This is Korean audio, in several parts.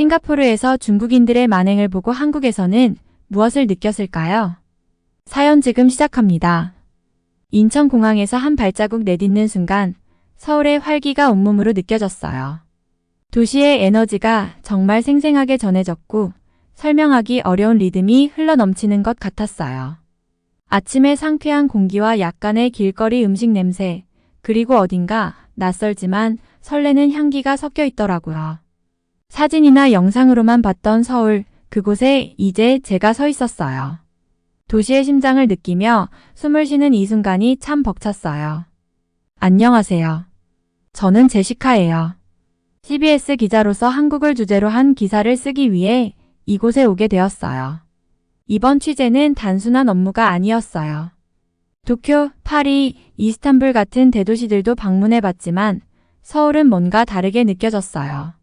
싱가포르에서 중국인들의 만행을 보고 한국에서는 무엇을 느꼈을까요? 사연 지금 시작합니다. 인천공항에서 한 발자국 내딛는 순간 서울의 활기가 온몸으로 느껴졌어요. 도시의 에너지가 정말 생생하게 전해졌고 설명하기 어려운 리듬이 흘러넘치는 것 같았어요. 아침의 상쾌한 공기와 약간의 길거리 음식 냄새, 그리고 어딘가 낯설지만 설레는 향기가 섞여 있더라고요. 사진이나 영상으로만 봤던 서울, 그곳에 이제 제가 서 있었어요. 도시의 심장을 느끼며 숨을 쉬는 이 순간이 참 벅찼어요. 안녕하세요. 저는 제시카예요. CBS 기자로서 한국을 주제로 한 기사를 쓰기 위해 이곳에 오게 되었어요. 이번 취재는 단순한 업무가 아니었어요. 도쿄, 파리, 이스탄불 같은 대도시들도 방문해봤지만 서울은 뭔가 다르게 느껴졌어요.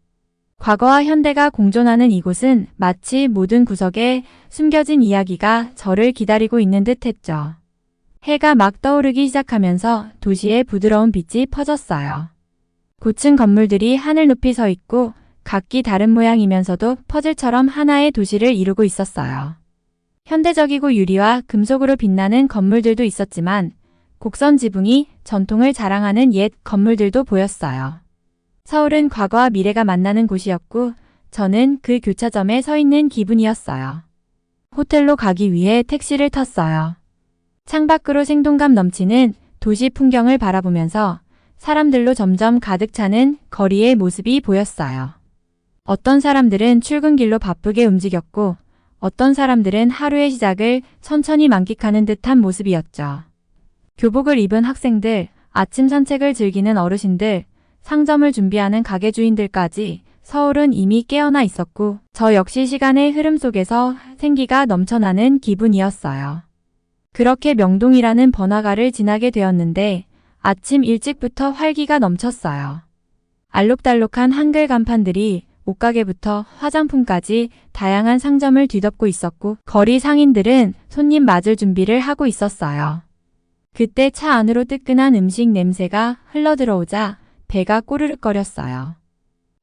과거와 현대가 공존하는 이곳은 마치 모든 구석에 숨겨진 이야기가 저를 기다리고 있는 듯 했죠. 해가 막 떠오르기 시작하면서 도시에 부드러운 빛이 퍼졌어요. 고층 건물들이 하늘 높이 서 있고 각기 다른 모양이면서도 퍼즐처럼 하나의 도시를 이루고 있었어요. 현대적이고 유리와 금속으로 빛나는 건물들도 있었지만 곡선 지붕이 전통을 자랑하는 옛 건물들도 보였어요. 서울은 과거와 미래가 만나는 곳이었고 저는 그 교차점에 서 있는 기분이었어요. 호텔로 가기 위해 택시를 탔어요. 창밖으로 생동감 넘치는 도시 풍경을 바라보면서 사람들로 점점 가득 차는 거리의 모습이 보였어요. 어떤 사람들은 출근길로 바쁘게 움직였고 어떤 사람들은 하루의 시작을 천천히 만끽하는 듯한 모습이었죠. 교복을 입은 학생들, 아침 산책을 즐기는 어르신들, 상점을 준비하는 가게 주인들까지 서울은 이미 깨어나 있었고 저 역시 시간의 흐름 속에서 생기가 넘쳐나는 기분이었어요. 그렇게 명동이라는 번화가를 지나게 되었는데 아침 일찍부터 활기가 넘쳤어요. 알록달록한 한글 간판들이 옷가게부터 화장품까지 다양한 상점을 뒤덮고 있었고 거리 상인들은 손님 맞을 준비를 하고 있었어요. 그때 차 안으로 뜨끈한 음식 냄새가 흘러들어오자 배가 꼬르륵거렸어요.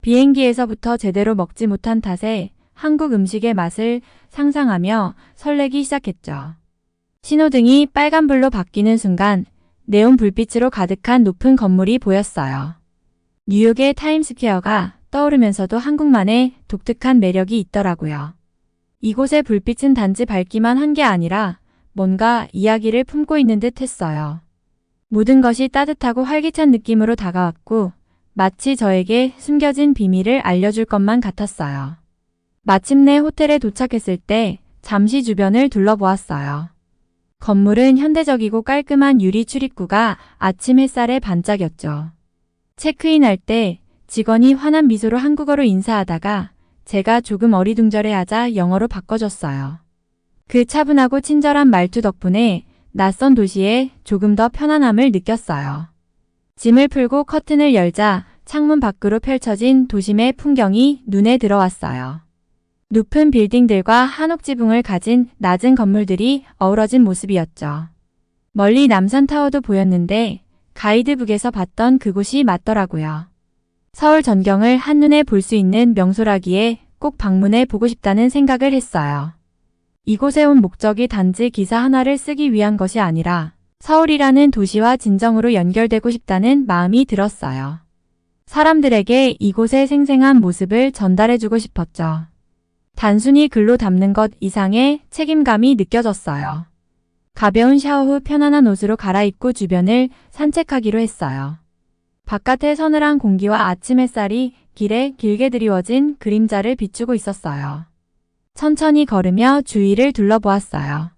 비행기에서부터 제대로 먹지 못한 탓에 한국 음식의 맛을 상상하며 설레기 시작했죠. 신호등이 빨간불로 바뀌는 순간 네온 불빛으로 가득한 높은 건물이 보였어요. 뉴욕의 타임스퀘어가 떠오르면서도 한국만의 독특한 매력이 있더라고요. 이곳의 불빛은 단지 밝기만 한 게 아니라 뭔가 이야기를 품고 있는 듯 했어요. 모든 것이 따뜻하고 활기찬 느낌으로 다가왔고 마치 저에게 숨겨진 비밀을 알려줄 것만 같았어요. 마침내 호텔에 도착했을 때 잠시 주변을 둘러보았어요. 건물은 현대적이고 깔끔한 유리 출입구가 아침 햇살에 반짝였죠. 체크인할 때 직원이 환한 미소로 한국어로 인사하다가 제가 조금 어리둥절해하자 영어로 바꿔줬어요. 그 차분하고 친절한 말투 덕분에 낯선 도시에 조금 더 편안함을 느꼈어요. 짐을 풀고 커튼을 열자 창문 밖으로 펼쳐진 도심의 풍경이 눈에 들어왔어요. 높은 빌딩들과 한옥 지붕을 가진 낮은 건물들이 어우러진 모습이었죠. 멀리 남산타워도 보였는데 가이드북에서 봤던 그곳이 맞더라고요. 서울 전경을 한눈에 볼 수 있는 명소라기에 꼭 방문해 보고 싶다는 생각을 했어요. 이곳에 온 목적이 단지 기사 하나를 쓰기 위한 것이 아니라 서울이라는 도시와 진정으로 연결되고 싶다는 마음이 들었어요. 사람들에게 이곳의 생생한 모습을 전달해주고 싶었죠. 단순히 글로 담는 것 이상의 책임감이 느껴졌어요. 가벼운 샤워 후 편안한 옷으로 갈아입고 주변을 산책하기로 했어요. 바깥의 서늘한 공기와 아침 햇살이 길에 길게 드리워진 그림자를 비추고 있었어요. 천천히 걸으며 주위를 둘러보았어요.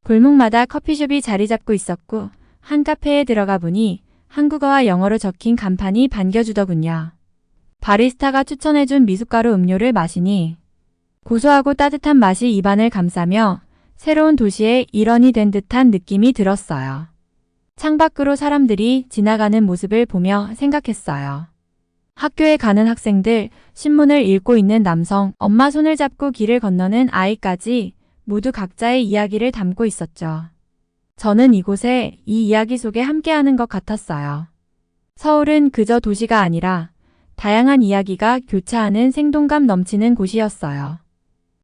골목마다 커피숍이 자리 잡고 있었고 한 카페에 들어가 보니 한국어와 영어로 적힌 간판이 반겨주더군요. 바리스타가 추천해준 미숫가루 음료를 마시니 고소하고 따뜻한 맛이 입안을 감싸며 새로운 도시의 일원이 된 듯한 느낌이 들었어요. 창밖으로 사람들이 지나가는 모습을 보며 생각했어요. 학교에 가는 학생들, 신문을 읽고 있는 남성, 엄마 손을 잡고 길을 건너는 아이까지 모두 각자의 이야기를 담고 있었죠. 저는 이곳에 이 이야기 속에 함께하는 것 같았어요. 서울은 그저 도시가 아니라 다양한 이야기가 교차하는 생동감 넘치는 곳이었어요.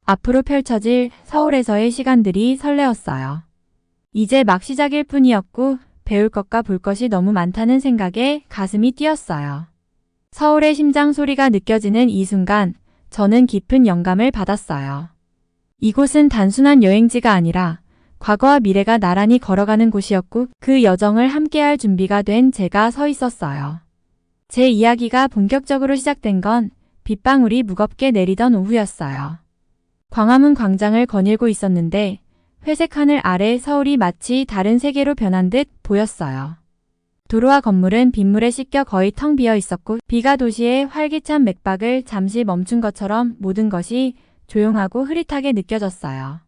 앞으로 펼쳐질 서울에서의 시간들이 설레었어요. 이제 막 시작일 뿐이었고 배울 것과 볼 것이 너무 많다는 생각에 가슴이 뛰었어요. 서울의 심장 소리가 느껴지는 이 순간 저는 깊은 영감을 받았어요. 이곳은 단순한 여행지가 아니라 과거와 미래가 나란히 걸어가는 곳이었고 그 여정을 함께할 준비가 된 제가 서 있었어요. 제 이야기가 본격적으로 시작된 건 빗방울이 무겁게 내리던 오후였어요. 광화문 광장을 거닐고 있었는데 회색 하늘 아래 서울이 마치 다른 세계로 변한 듯 보였어요. 도로와 건물은 빗물에 씻겨 거의 텅 비어 있었고 비가 도시의 활기찬 맥박을 잠시 멈춘 것처럼 모든 것이 조용하고 흐릿하게 느껴졌어요.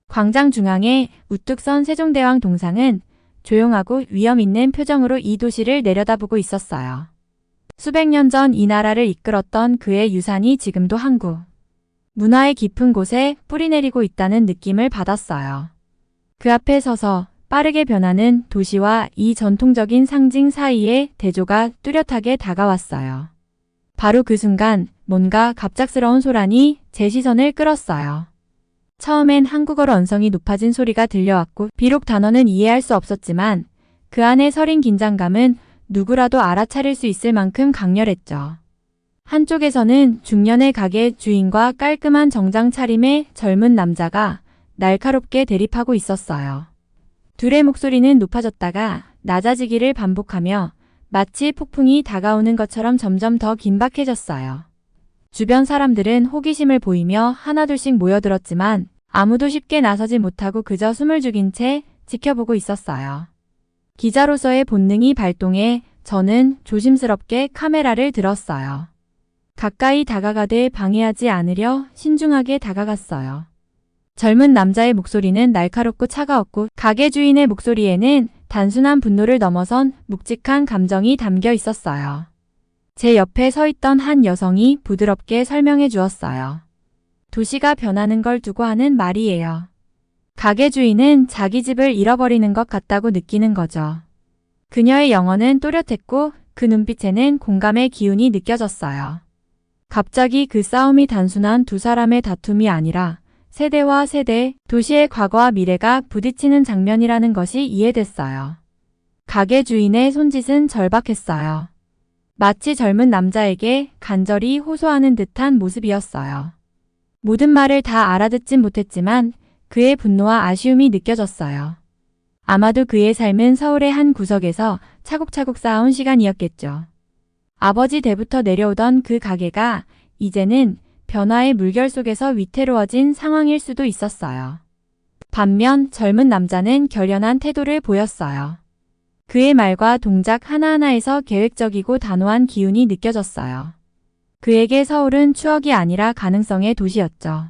광장 중앙에 우뚝 선 세종대왕 동상은 조용하고 위험 있는 표정으로 이 도시를 내려다보고 있었어요. 수백 년 전 이 나라를 이끌었던 그의 유산이 지금도 한국 문화의 깊은 곳에 뿌리내리고 있다는 느낌을 받았어요. 그 앞에 서서 빠르게 변하는 도시와 이 전통적인 상징 사이에 대조가 뚜렷하게 다가왔어요. 바로 그 순간 뭔가 갑작스러운 소란이 제 시선을 끌었어요. 처음엔 한국어로 언성이 높아진 소리가 들려왔고 비록 단어는 이해할 수 없었지만 그 안에 서린 긴장감은 누구라도 알아차릴 수 있을 만큼 강렬했죠. 한쪽에서는 중년의 가게 주인과 깔끔한 정장 차림의 젊은 남자가 날카롭게 대립하고 있었어요. 둘의 목소리는 높아졌다가 낮아지기를 반복하며 마치 폭풍이 다가오는 것처럼 점점 더 긴박해졌어요. 주변 사람들은 호기심을 보이며 하나둘씩 모여들었지만 아무도 쉽게 나서지 못하고 그저 숨을 죽인 채 지켜보고 있었어요. 기자로서의 본능이 발동해 저는 조심스럽게 카메라를 들었어요. 가까이 다가가되 방해하지 않으려 신중하게 다가갔어요. 젊은 남자의 목소리는 날카롭고 차가웠고 가게 주인의 목소리에는 단순한 분노를 넘어선 묵직한 감정이 담겨 있었어요. 제 옆에 서 있던 한 여성이 부드럽게 설명해 주었어요. 도시가 변하는 걸 두고 하는 말이에요. 가게 주인은 자기 집을 잃어버리는 것 같다고 느끼는 거죠. 그녀의 영어는 또렷했고 그 눈빛에는 공감의 기운이 느껴졌어요. 갑자기 그 싸움이 단순한 두 사람의 다툼이 아니라 세대와 세대, 도시의 과거와 미래가 부딪히는 장면이라는 것이 이해됐어요. 가게 주인의 손짓은 절박했어요. 마치 젊은 남자에게 간절히 호소하는 듯한 모습이었어요. 모든 말을 다 알아듣진 못했지만 그의 분노와 아쉬움이 느껴졌어요. 아마도 그의 삶은 서울의 한 구석에서 차곡차곡 쌓아온 시간이었겠죠. 아버지 때부터 내려오던 그 가게가 이제는 변화의 물결 속에서 위태로워진 상황일 수도 있었어요. 반면 젊은 남자는 결연한 태도를 보였어요. 그의 말과 동작 하나하나에서 계획적이고 단호한 기운이 느껴졌어요. 그에게 서울은 추억이 아니라 가능성의 도시였죠.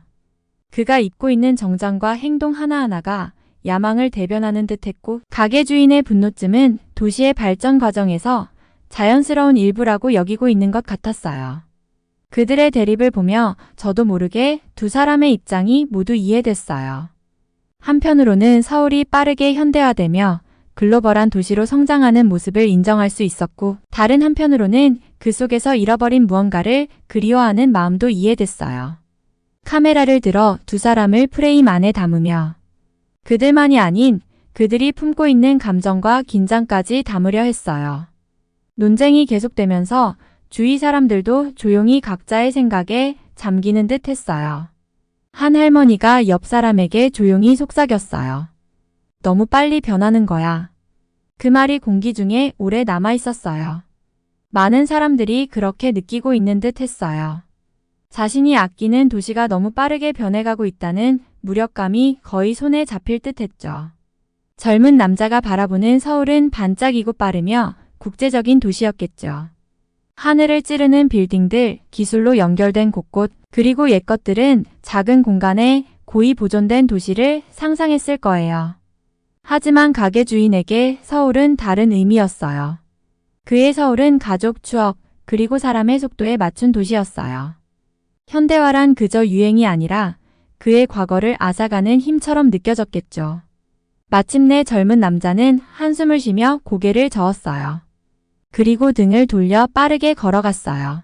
그가 입고 있는 정장과 행동 하나하나가 야망을 대변하는 듯했고 가게 주인의 분노쯤은 도시의 발전 과정에서 자연스러운 일부라고 여기고 있는 것 같았어요. 그들의 대립을 보며 저도 모르게 두 사람의 입장이 모두 이해됐어요. 한편으로는 서울이 빠르게 현대화되며 글로벌한 도시로 성장하는 모습을 인정할 수 있었고 다른 한편으로는 그 속에서 잃어버린 무언가를 그리워하는 마음도 이해됐어요. 카메라를 들어 두 사람을 프레임 안에 담으며 그들만이 아닌 그들이 품고 있는 감정과 긴장까지 담으려 했어요. 논쟁이 계속되면서 주위 사람들도 조용히 각자의 생각에 잠기는 듯 했어요. 한 할머니가 옆 사람에게 조용히 속삭였어요. 너무 빨리 변하는 거야. 그 말이 공기 중에 오래 남아 있었어요. 많은 사람들이 그렇게 느끼고 있는 듯 했어요. 자신이 아끼는 도시가 너무 빠르게 변해가고 있다는 무력감이 거의 손에 잡힐 듯 했죠. 젊은 남자가 바라보는 서울은 반짝이고 빠르며 국제적인 도시였겠죠. 하늘을 찌르는 빌딩들, 기술로 연결된 곳곳, 그리고 옛것들은 작은 공간에 고이 보존된 도시를 상상했을 거예요. 하지만 가게 주인에게 서울은 다른 의미였어요. 그의 서울은 가족 추억, 그리고 사람의 속도에 맞춘 도시였어요. 현대화란 그저 유행이 아니라 그의 과거를 앗아가는 힘처럼 느껴졌겠죠. 마침내 젊은 남자는 한숨을 쉬며 고개를 저었어요. 그리고 등을 돌려 빠르게 걸어갔어요.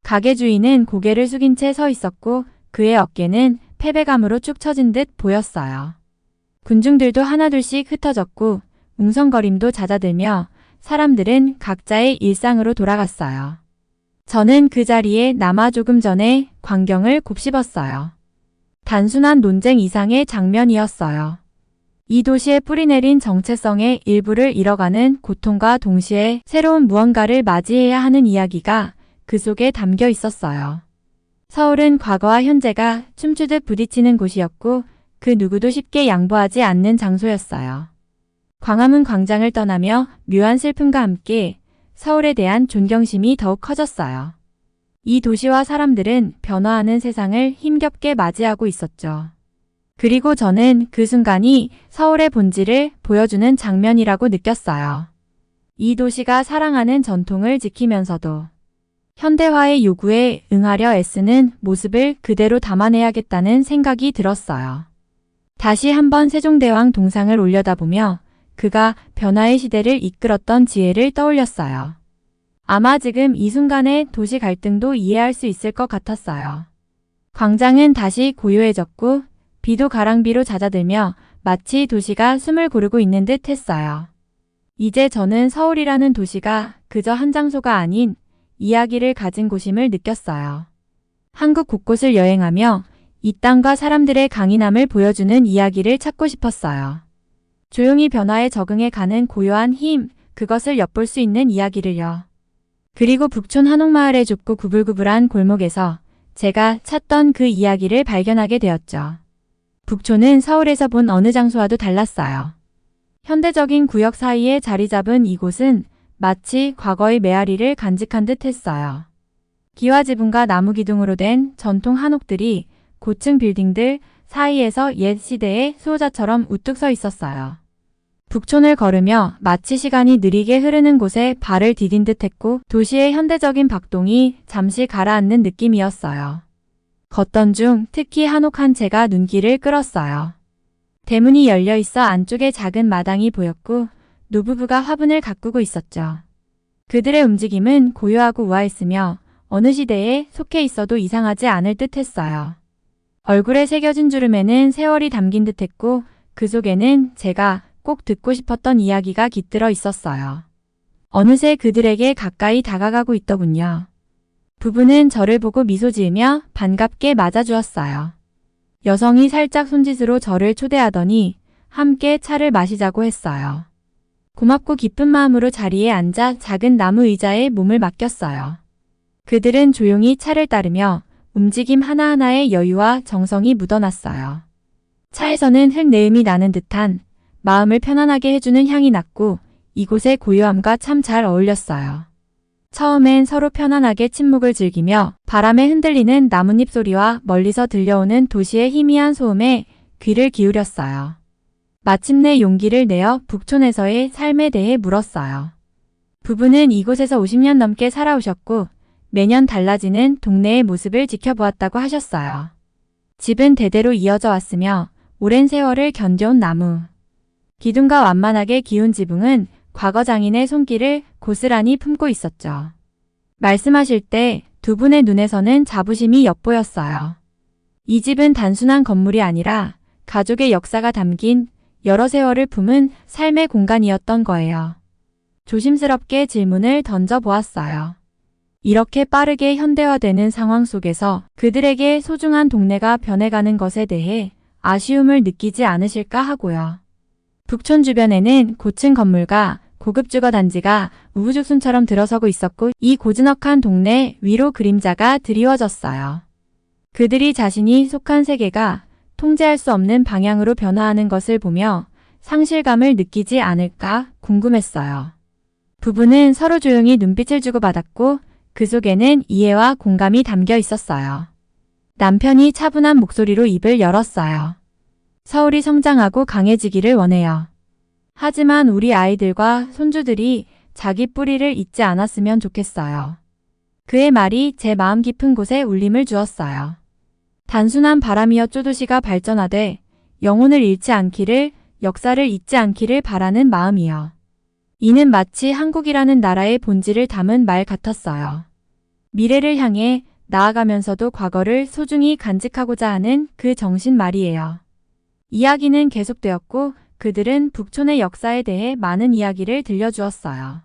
가게 주인은 고개를 숙인 채 서 있었고 그의 어깨는 패배감으로 축 처진 듯 보였어요. 군중들도 하나둘씩 흩어졌고 웅성거림도 잦아들며 사람들은 각자의 일상으로 돌아갔어요. 저는 그 자리에 남아 조금 전에 광경을 곱씹었어요. 단순한 논쟁 이상의 장면이었어요. 이 도시에 뿌리내린 정체성의 일부를 잃어가는 고통과 동시에 새로운 무언가를 맞이해야 하는 이야기가 그 속에 담겨 있었어요. 서울은 과거와 현재가 춤추듯 부딪히는 곳이었고 그 누구도 쉽게 양보하지 않는 장소였어요. 광화문 광장을 떠나며 묘한 슬픔과 함께 서울에 대한 존경심이 더욱 커졌어요. 이 도시와 사람들은 변화하는 세상을 힘겹게 맞이하고 있었죠. 그리고 저는 그 순간이 서울의 본질을 보여주는 장면이라고 느꼈어요. 이 도시가 사랑하는 전통을 지키면서도 현대화의 요구에 응하려 애쓰는 모습을 그대로 담아내야겠다는 생각이 들었어요. 다시 한번 세종대왕 동상을 올려다보며 그가 변화의 시대를 이끌었던 지혜를 떠올렸어요. 아마 지금 이 순간의 도시 갈등도 이해할 수 있을 것 같았어요. 광장은 다시 고요해졌고 비도 가랑비로 잦아들며 마치 도시가 숨을 고르고 있는 듯 했어요. 이제 저는 서울이라는 도시가 그저 한 장소가 아닌 이야기를 가진 곳임을 느꼈어요. 한국 곳곳을 여행하며 이 땅과 사람들의 강인함을 보여주는 이야기를 찾고 싶었어요. 조용히 변화에 적응해 가는 고요한 힘, 그것을 엿볼 수 있는 이야기를요. 그리고 북촌 한옥마을의 좁고 구불구불한 골목에서 제가 찾던 그 이야기를 발견하게 되었죠. 북촌은 서울에서 본 어느 장소와도 달랐어요. 현대적인 구역 사이에 자리 잡은 이곳은 마치 과거의 메아리를 간직한 듯 했어요. 기와 지붕과 나무 기둥으로 된 전통 한옥들이 고층 빌딩들 사이에서 옛 시대의 수호자처럼 우뚝 서 있었어요. 북촌을 걸으며 마치 시간이 느리게 흐르는 곳에 발을 디딘 듯 했고 도시의 현대적인 박동이 잠시 가라앉는 느낌이었어요. 걷던 중 특히 한옥 한 채가 눈길을 끌었어요. 대문이 열려 있어 안쪽에 작은 마당이 보였고 노부부가 화분을 가꾸고 있었죠. 그들의 움직임은 고요하고 우아했으며 어느 시대에 속해 있어도 이상하지 않을 듯 했어요. 얼굴에 새겨진 주름에는 세월이 담긴 듯 했고 그 속에는 제가 꼭 듣고 싶었던 이야기가 깃들어 있었어요. 어느새 그들에게 가까이 다가가고 있더군요. 부부는 저를 보고 미소 지으며 반갑게 맞아주었어요. 여성이 살짝 손짓으로 저를 초대하더니 함께 차를 마시자고 했어요. 고맙고 기쁜 마음으로 자리에 앉아 작은 나무 의자에 몸을 맡겼어요. 그들은 조용히 차를 따르며 움직임 하나하나에 여유와 정성이 묻어났어요. 차에서는 흙내음이 나는 듯한 마음을 편안하게 해주는 향이 났고 이곳의 고요함과 참 잘 어울렸어요. 처음엔 서로 편안하게 침묵을 즐기며 바람에 흔들리는 나뭇잎 소리와 멀리서 들려오는 도시의 희미한 소음에 귀를 기울였어요. 마침내 용기를 내어 북촌에서의 삶에 대해 물었어요. 부부는 이곳에서 50년 넘게 살아오셨고 매년 달라지는 동네의 모습을 지켜보았다고 하셨어요. 집은 대대로 이어져 왔으며 오랜 세월을 견뎌온 나무. 기둥과 완만하게 기운 지붕은 과거 장인의 손길을 고스란히 품고 있었죠. 말씀하실 때 두 분의 눈에서는 자부심이 엿보였어요. 이 집은 단순한 건물이 아니라 가족의 역사가 담긴 여러 세월을 품은 삶의 공간이었던 거예요. 조심스럽게 질문을 던져보았어요. 이렇게 빠르게 현대화되는 상황 속에서 그들에게 소중한 동네가 변해가는 것에 대해 아쉬움을 느끼지 않으실까 하고요. 북촌 주변에는 고층 건물과 고급 주거 단지가 우후죽순처럼 들어서고 있었고 이 고즈넉한 동네 위로 그림자가 드리워졌어요. 그들이 자신이 속한 세계가 통제할 수 없는 방향으로 변화하는 것을 보며 상실감을 느끼지 않을까 궁금했어요. 부부는 서로 조용히 눈빛을 주고받았고 그 속에는 이해와 공감이 담겨 있었어요. 남편이 차분한 목소리로 입을 열었어요. 서울이 성장하고 강해지기를 원해요. 하지만 우리 아이들과 손주들이 자기 뿌리를 잊지 않았으면 좋겠어요. 그의 말이 제 마음 깊은 곳에 울림을 주었어요. 단순한 바람이었죠. 도시가 발전하되 영혼을 잃지 않기를, 역사를 잊지 않기를 바라는 마음이요. 이는 마치 한국이라는 나라의 본질을 담은 말 같았어요. 미래를 향해 나아가면서도 과거를 소중히 간직하고자 하는 그 정신 말이에요. 이야기는 계속되었고 그들은 북촌의 역사에 대해 많은 이야기를 들려주었어요.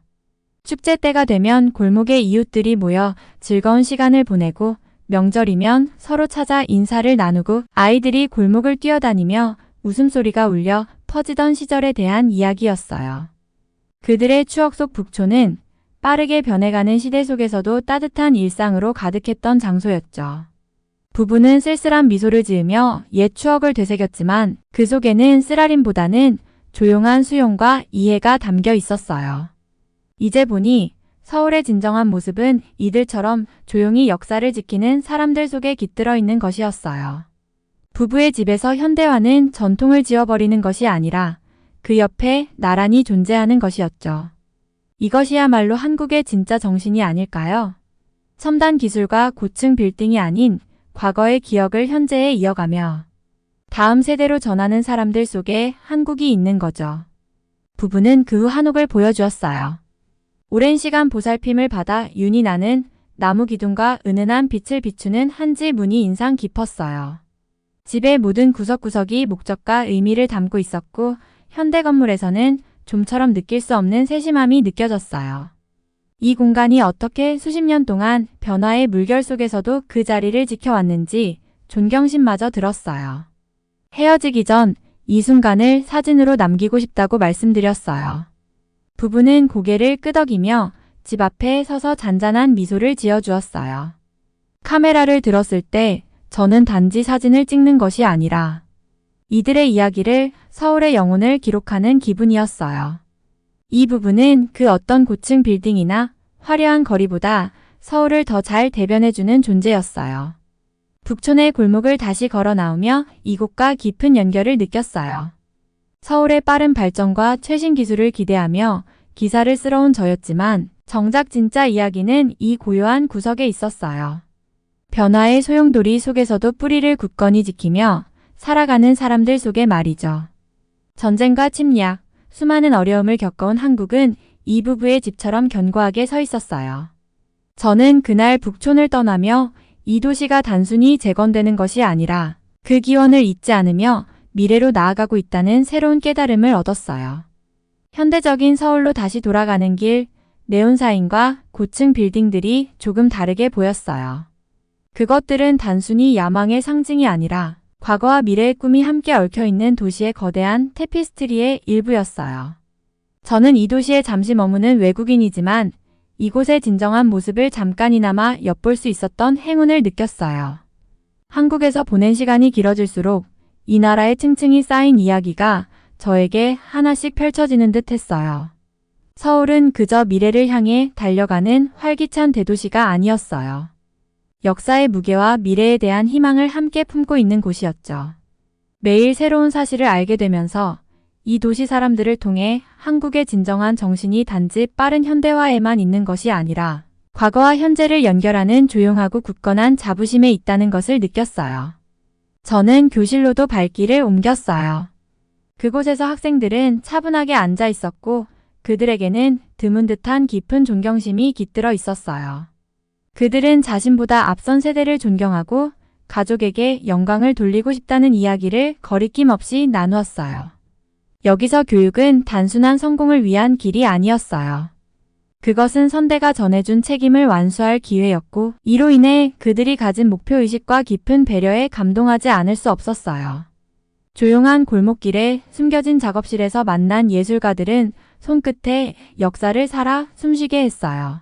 축제 때가 되면 골목에 이웃들이 모여 즐거운 시간을 보내고 명절이면 서로 찾아 인사를 나누고 아이들이 골목을 뛰어다니며 웃음소리가 울려 퍼지던 시절에 대한 이야기였어요. 그들의 추억 속 북촌은 빠르게 변해가는 시대 속에서도 따뜻한 일상으로 가득했던 장소였죠. 부부는 쓸쓸한 미소를 지으며 옛 추억을 되새겼지만 그 속에는 쓰라림보다는 조용한 수용과 이해가 담겨 있었어요. 이제 보니 서울의 진정한 모습은 이들처럼 조용히 역사를 지키는 사람들 속에 깃들어 있는 것이었어요. 부부의 집에서 현대화는 전통을 지워버리는 것이 아니라 그 옆에 나란히 존재하는 것이었죠. 이것이야말로 한국의 진짜 정신이 아닐까요? 첨단 기술과 고층 빌딩이 아닌 과거의 기억을 현재에 이어가며 다음 세대로 전하는 사람들 속에 한국이 있는 거죠. 부부는 그 후 한옥을 보여주었어요. 오랜 시간 보살핌을 받아 윤이 나는 나무 기둥과 은은한 빛을 비추는 한지 문이 인상 깊었어요. 집의 모든 구석구석이 목적과 의미를 담고 있었고 현대 건물에서는 좀처럼 느낄 수 없는 세심함이 느껴졌어요. 이 공간이 어떻게 수십 년 동안 변화의 물결 속에서도 그 자리를 지켜왔는지 존경심마저 들었어요. 헤어지기 전 이 순간을 사진으로 남기고 싶다고 말씀드렸어요. 부부는 고개를 끄덕이며 집 앞에 서서 잔잔한 미소를 지어주었어요. 카메라를 들었을 때 저는 단지 사진을 찍는 것이 아니라 이들의 이야기를 서울의 영혼을 기록하는 기분이었어요. 이 부부는 그 어떤 고층 빌딩이나 화려한 거리보다 서울을 더 잘 대변해주는 존재였어요. 북촌의 골목을 다시 걸어 나오며 이곳과 깊은 연결을 느꼈어요. 서울의 빠른 발전과 최신 기술을 기대하며 기사를 쓸어온 저였지만 정작 진짜 이야기는 이 고요한 구석에 있었어요. 변화의 소용돌이 속에서도 뿌리를 굳건히 지키며 살아가는 사람들 속에 말이죠. 전쟁과 침략, 수많은 어려움을 겪어온 한국은 이 부부의 집처럼 견고하게 서 있었어요. 저는 그날 북촌을 떠나며 이 도시가 단순히 재건되는 것이 아니라 그 기원을 잊지 않으며 미래로 나아가고 있다는 새로운 깨달음을 얻었어요. 현대적인 서울로 다시 돌아가는 길, 네온사인과 고층 빌딩들이 조금 다르게 보였어요. 그것들은 단순히 야망의 상징이 아니라 과거와 미래의 꿈이 함께 얽혀있는 도시의 거대한 테피스트리의 일부였어요. 저는 이 도시에 잠시 머무는 외국인이지만 이곳의 진정한 모습을 잠깐이나마 엿볼 수 있었던 행운을 느꼈어요. 한국에서 보낸 시간이 길어질수록 이 나라의 층층이 쌓인 이야기가 저에게 하나씩 펼쳐지는 듯 했어요. 서울은 그저 미래를 향해 달려가는 활기찬 대도시가 아니었어요. 역사의 무게와 미래에 대한 희망을 함께 품고 있는 곳이었죠. 매일 새로운 사실을 알게 되면서 이 도시 사람들을 통해 한국의 진정한 정신이 단지 빠른 현대화에만 있는 것이 아니라 과거와 현재를 연결하는 조용하고 굳건한 자부심에 있다는 것을 느꼈어요. 저는 교실로도 발길을 옮겼어요. 그곳에서 학생들은 차분하게 앉아 있었고 그들에게는 드문 듯한 깊은 존경심이 깃들어 있었어요. 그들은 자신보다 앞선 세대를 존경하고 가족에게 영광을 돌리고 싶다는 이야기를 거리낌 없이 나누었어요. 여기서 교육은 단순한 성공을 위한 길이 아니었어요. 그것은 선대가 전해준 책임을 완수할 기회였고 이로 인해 그들이 가진 목표의식과 깊은 배려에 감동하지 않을 수 없었어요. 조용한 골목길에 숨겨진 작업실에서 만난 예술가들은 손끝에 역사를 살아 숨쉬게 했어요.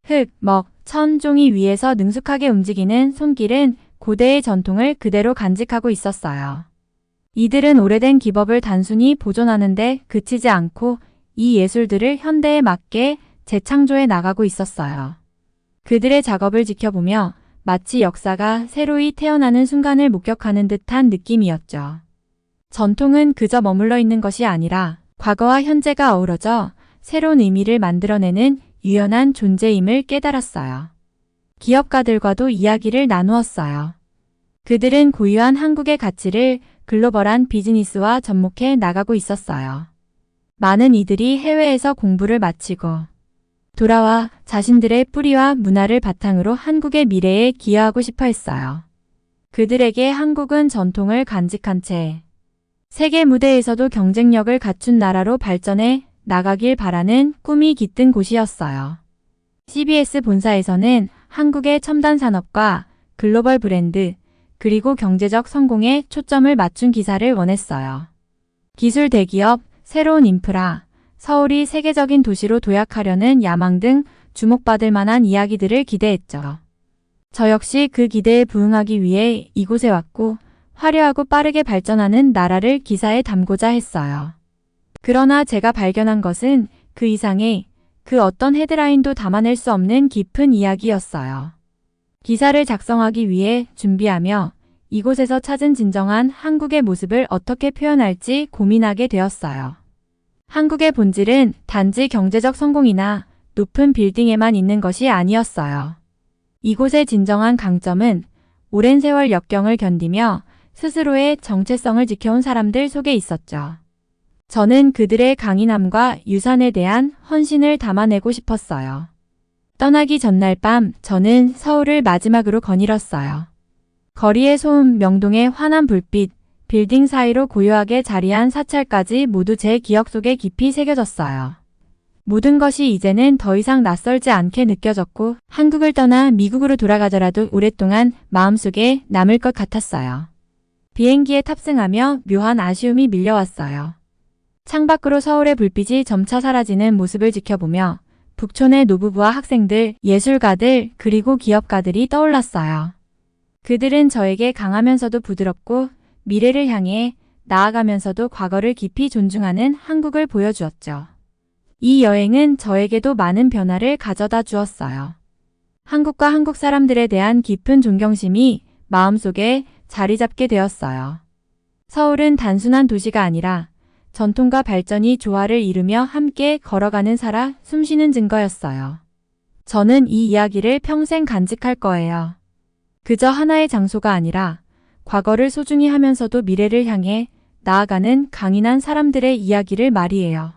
흙, 먹, 천 종이 위에서 능숙하게 움직이는 손길은 고대의 전통을 그대로 간직하고 있었어요. 이들은 오래된 기법을 단순히 보존하는 데 그치지 않고 이 예술들을 현대에 맞게 재창조해 나가고 있었어요. 그들의 작업을 지켜보며 마치 역사가 새로이 태어나는 순간을 목격하는 듯한 느낌이었죠. 전통은 그저 머물러 있는 것이 아니라 과거와 현재가 어우러져 새로운 의미를 만들어내는 유연한 존재임을 깨달았어요. 기업가들과도 이야기를 나누었어요. 그들은 고유한 한국의 가치를 글로벌한 비즈니스와 접목해 나가고 있었어요. 많은 이들이 해외에서 공부를 마치고 돌아와 자신들의 뿌리와 문화를 바탕으로 한국의 미래에 기여하고 싶어 했어요. 그들에게 한국은 전통을 간직한 채 세계 무대에서도 경쟁력을 갖춘 나라로 발전해 나가길 바라는 꿈이 깃든 곳이었어요. CBS 본사에서는 한국의 첨단 산업과 글로벌 브랜드, 그리고 경제적 성공에 초점을 맞춘 기사를 원했어요. 기술 대기업, 새로운 인프라, 서울이 세계적인 도시로 도약하려는 야망 등 주목받을 만한 이야기들을 기대했죠. 저 역시 그 기대에 부응하기 위해 이곳에 왔고 화려하고 빠르게 발전하는 나라를 기사에 담고자 했어요. 그러나 제가 발견한 것은 그 이상의 그 어떤 헤드라인도 담아낼 수 없는 깊은 이야기였어요. 기사를 작성하기 위해 준비하며 이곳에서 찾은 진정한 한국의 모습을 어떻게 표현할지 고민하게 되었어요. 한국의 본질은 단지 경제적 성공이나 높은 빌딩에만 있는 것이 아니었어요. 이곳의 진정한 강점은 오랜 세월 역경을 견디며 스스로의 정체성을 지켜온 사람들 속에 있었죠. 저는 그들의 강인함과 유산에 대한 헌신을 담아내고 싶었어요. 떠나기 전날 밤 저는 서울을 마지막으로 거닐었어요. 거리의 소음, 명동의 환한 불빛, 빌딩 사이로 고요하게 자리한 사찰까지 모두 제 기억 속에 깊이 새겨졌어요. 모든 것이 이제는 더 이상 낯설지 않게 느껴졌고 한국을 떠나 미국으로 돌아가더라도 오랫동안 마음속에 남을 것 같았어요. 비행기에 탑승하며 묘한 아쉬움이 밀려왔어요. 창밖으로 서울의 불빛이 점차 사라지는 모습을 지켜보며 북촌의 노부부와 학생들, 예술가들, 그리고 기업가들이 떠올랐어요. 그들은 저에게 강하면서도 부드럽고 미래를 향해 나아가면서도 과거를 깊이 존중하는 한국을 보여주었죠. 이 여행은 저에게도 많은 변화를 가져다 주었어요. 한국과 한국 사람들에 대한 깊은 존경심이 마음속에 자리 잡게 되었어요. 서울은 단순한 도시가 아니라 전통과 발전이 조화를 이루며 함께 걸어가는 살아 숨쉬는 증거였어요. 저는 이 이야기를 평생 간직할 거예요. 그저 하나의 장소가 아니라 과거를 소중히 하면서도 미래를 향해 나아가는 강인한 사람들의 이야기를 말이에요.